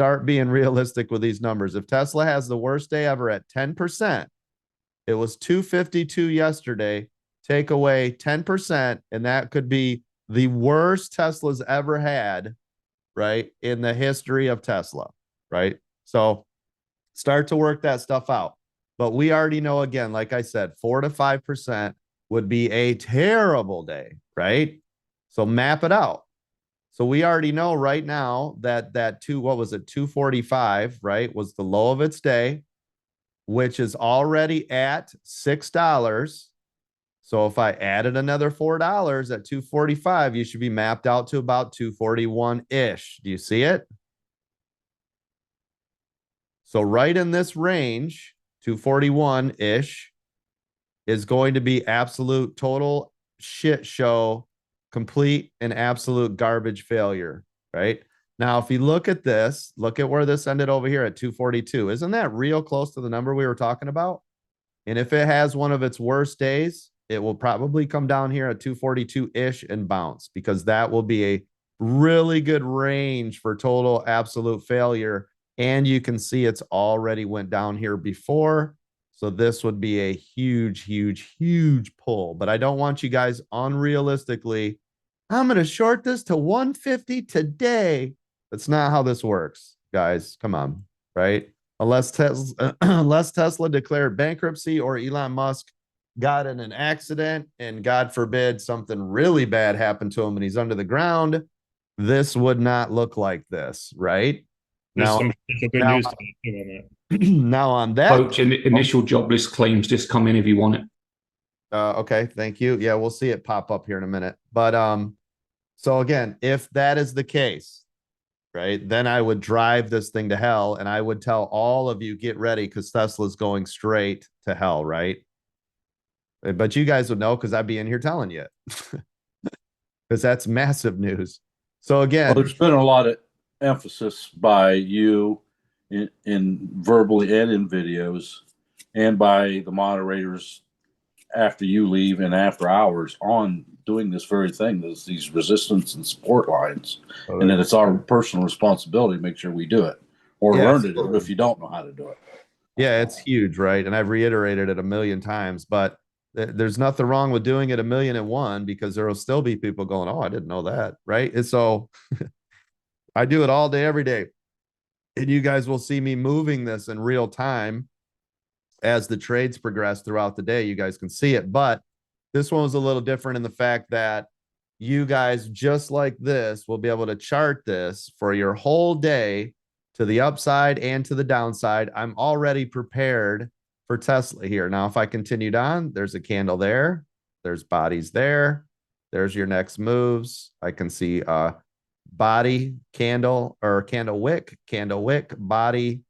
start being realistic with these numbers. If Tesla has the worst day ever at 10%, it was 252 yesterday. Take away 10%, and that could be the worst Tesla's ever had, right, in the history of Tesla, right? So start to work that stuff out. But we already know, again, like I said, 4 to 5% would be a terrible day, right? So map it out. So we already know right now that what was it, 245, right, was the low of its day, which is already at $6. So if I added another $4 at 245, you should be mapped out to about 241-ish. Do you see it? So right in this range, 241-ish is going to be absolute total shit show, complete and absolute garbage failure, right? Now, if you look at this, look at where this ended over here at 242. Isn't that real close to the number we were talking about? And if it has one of its worst days, it will probably come down here at 242-ish and bounce, because that will be a really good range for total absolute failure. And you can see it's already went down here before. So this would be a huge, huge, huge pull. But I don't want you guys unrealistically, I'm going to short this to 150 today. That's not how this works, guys. Come on, right? Unless Tesla declared bankruptcy or Elon Musk got in an accident and God forbid something really bad happened to him and he's under the ground, this would not look like this, right? There's Now, some potential good now, news on that. now on that, Coach, initial jobless claims just come in if you want it. okay, thank you. Yeah, we'll see it pop up here in a minute. But so again, if that is the case, right, then I would drive this thing to hell, and I would tell all of you, get ready, because Tesla's going straight to hell, right? But you guys would know because I'd be in here telling you, because that's massive news. So again, well, there's been a lot of emphasis by you in verbally and in videos, and by the moderators after you leave and after hours on doing this very thing. There's these resistance and support lines, and then it's our personal responsibility to make sure we do it or learn to do it if you don't know how to do it. Yeah, it's huge, right? And I've reiterated it a million times, but there's nothing wrong with doing it 1,000,001, because there will still be people going, oh, I didn't know that, right? And so I do it all day, every day. And you guys will see me moving this in real time as the trades progress throughout the day. You guys can see it. But this one was a little different in the fact that you guys, just like this, will be able to chart this for your whole day to the upside and to the downside. I'm already prepared for Tesla here. Now, if I continued on, there's a candle there. There's bodies there. There's your next moves. I can see body, candle, or candle wick, body,